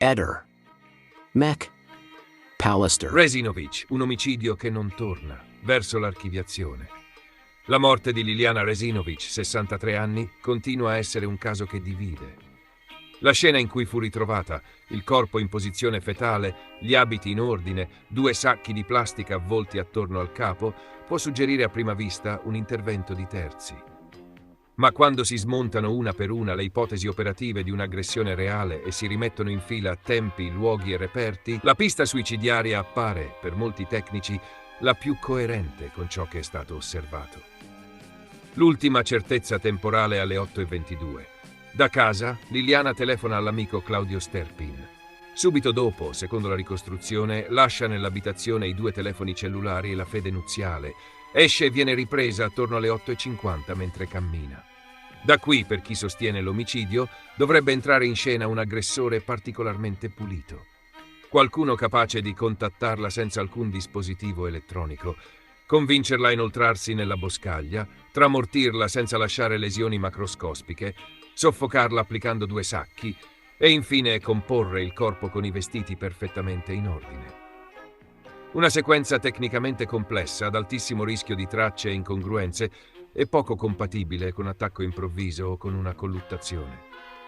Eder. Mac Pallister. Resinovic, un omicidio che non torna, verso l'archiviazione. La morte di Liliana Resinovic, 63 anni, continua a essere un caso che divide. La scena in cui fu ritrovata, il corpo in posizione fetale, gli abiti in ordine, 2 sacchi di plastica avvolti attorno al capo, può suggerire a prima vista un intervento di terzi. Ma quando si smontano una per una le ipotesi operative di un'aggressione reale e si rimettono in fila tempi, luoghi e reperti, la pista suicidiaria appare, per molti tecnici, la più coerente con ciò che è stato osservato. L'ultima certezza temporale alle 8:22. Da casa, Liliana telefona all'amico Claudio Sterpin. Subito dopo, secondo la ricostruzione, lascia nell'abitazione i 2 telefoni cellulari e la fede nuziale. Esce e viene ripresa attorno alle 8:50 mentre cammina. Da qui, per chi sostiene l'omicidio, dovrebbe entrare in scena un aggressore particolarmente pulito. Qualcuno capace di contattarla senza alcun dispositivo elettronico, convincerla a inoltrarsi nella boscaglia, tramortirla senza lasciare lesioni macroscopiche, soffocarla applicando 2 sacchi e infine comporre il corpo con i vestiti perfettamente in ordine. Una sequenza tecnicamente complessa, ad altissimo rischio di tracce e incongruenze e poco compatibile con attacco improvviso o con una colluttazione.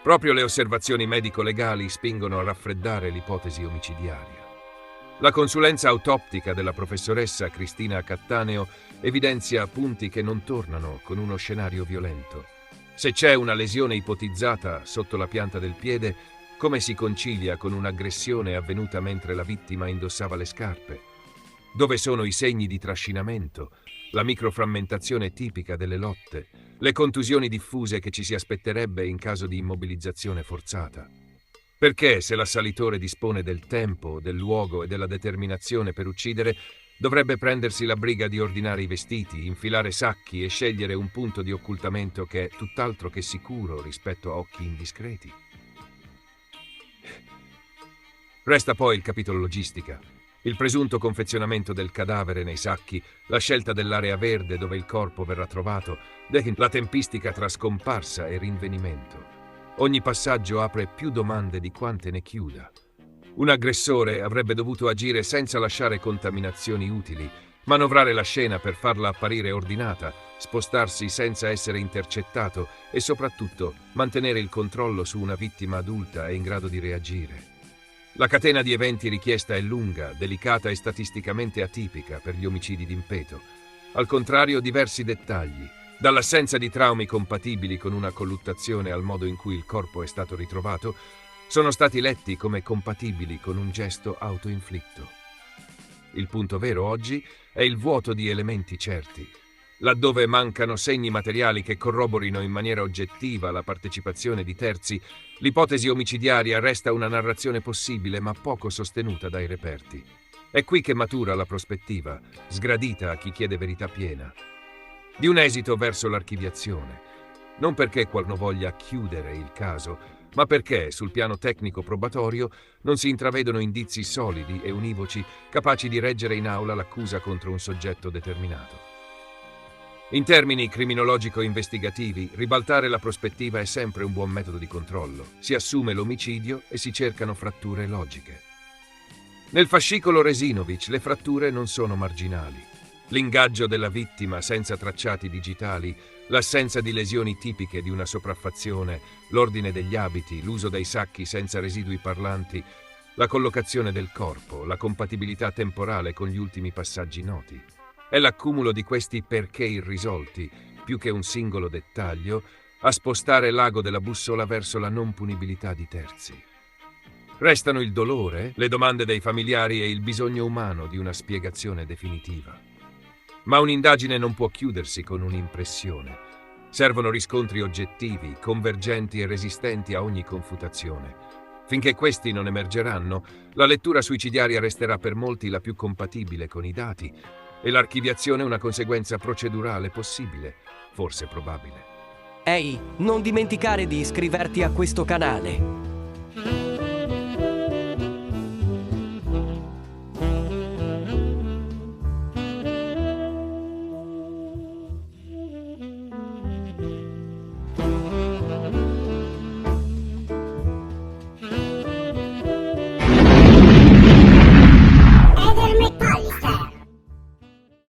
Proprio le osservazioni medico-legali spingono a raffreddare l'ipotesi omicidiaria. La consulenza autoptica della professoressa Cristina Cattaneo evidenzia punti che non tornano con uno scenario violento. Se c'è una lesione ipotizzata sotto la pianta del piede, come si concilia con un'aggressione avvenuta mentre la vittima indossava le scarpe? Dove sono i segni di trascinamento, la microframmentazione tipica delle lotte, le contusioni diffuse che ci si aspetterebbe in caso di immobilizzazione forzata? Perché, se l'assalitore dispone del tempo, del luogo e della determinazione per uccidere, dovrebbe prendersi la briga di ordinare i vestiti, infilare sacchi e scegliere un punto di occultamento che è tutt'altro che sicuro rispetto a occhi indiscreti? Resta poi il capitolo logistica. Il presunto confezionamento del cadavere nei sacchi, la scelta dell'area verde dove il corpo verrà trovato, la tempistica tra scomparsa e rinvenimento. Ogni passaggio apre più domande di quante ne chiuda. Un aggressore avrebbe dovuto agire senza lasciare contaminazioni utili, manovrare la scena per farla apparire ordinata, spostarsi senza essere intercettato e soprattutto mantenere il controllo su una vittima adulta e in grado di reagire. La catena di eventi richiesta è lunga, delicata e statisticamente atipica per gli omicidi d'impeto. Al contrario, diversi dettagli, dall'assenza di traumi compatibili con una colluttazione al modo in cui il corpo è stato ritrovato, sono stati letti come compatibili con un gesto autoinflitto. Il punto vero oggi è il vuoto di elementi certi. Laddove mancano segni materiali che corroborino in maniera oggettiva la partecipazione di terzi, l'ipotesi omicidiaria resta una narrazione possibile ma poco sostenuta dai reperti. È qui che matura la prospettiva, sgradita a chi chiede verità piena, di un esito verso l'archiviazione. Non perché qualcuno voglia chiudere il caso, ma perché, sul piano tecnico-probatorio, non si intravedono indizi solidi e univoci capaci di reggere in aula l'accusa contro un soggetto determinato. In termini criminologico-investigativi, ribaltare la prospettiva è sempre un buon metodo di controllo. Si assume l'omicidio e si cercano fratture logiche. Nel fascicolo Resinovic le fratture non sono marginali. L'ingaggio della vittima senza tracciati digitali, l'assenza di lesioni tipiche di una sopraffazione, l'ordine degli abiti, l'uso dei sacchi senza residui parlanti, la collocazione del corpo, la compatibilità temporale con gli ultimi passaggi noti. È l'accumulo di questi perché irrisolti, più che un singolo dettaglio, a spostare l'ago della bussola verso la non punibilità di terzi. Restano il dolore, le domande dei familiari e il bisogno umano di una spiegazione definitiva. Ma un'indagine non può chiudersi con un'impressione. Servono riscontri oggettivi, convergenti e resistenti a ogni confutazione. Finché questi non emergeranno, la lettura suicidiaria resterà per molti la più compatibile con i dati e l'archiviazione una conseguenza procedurale possibile, forse probabile. Ehi, non dimenticare di iscriverti a questo canale.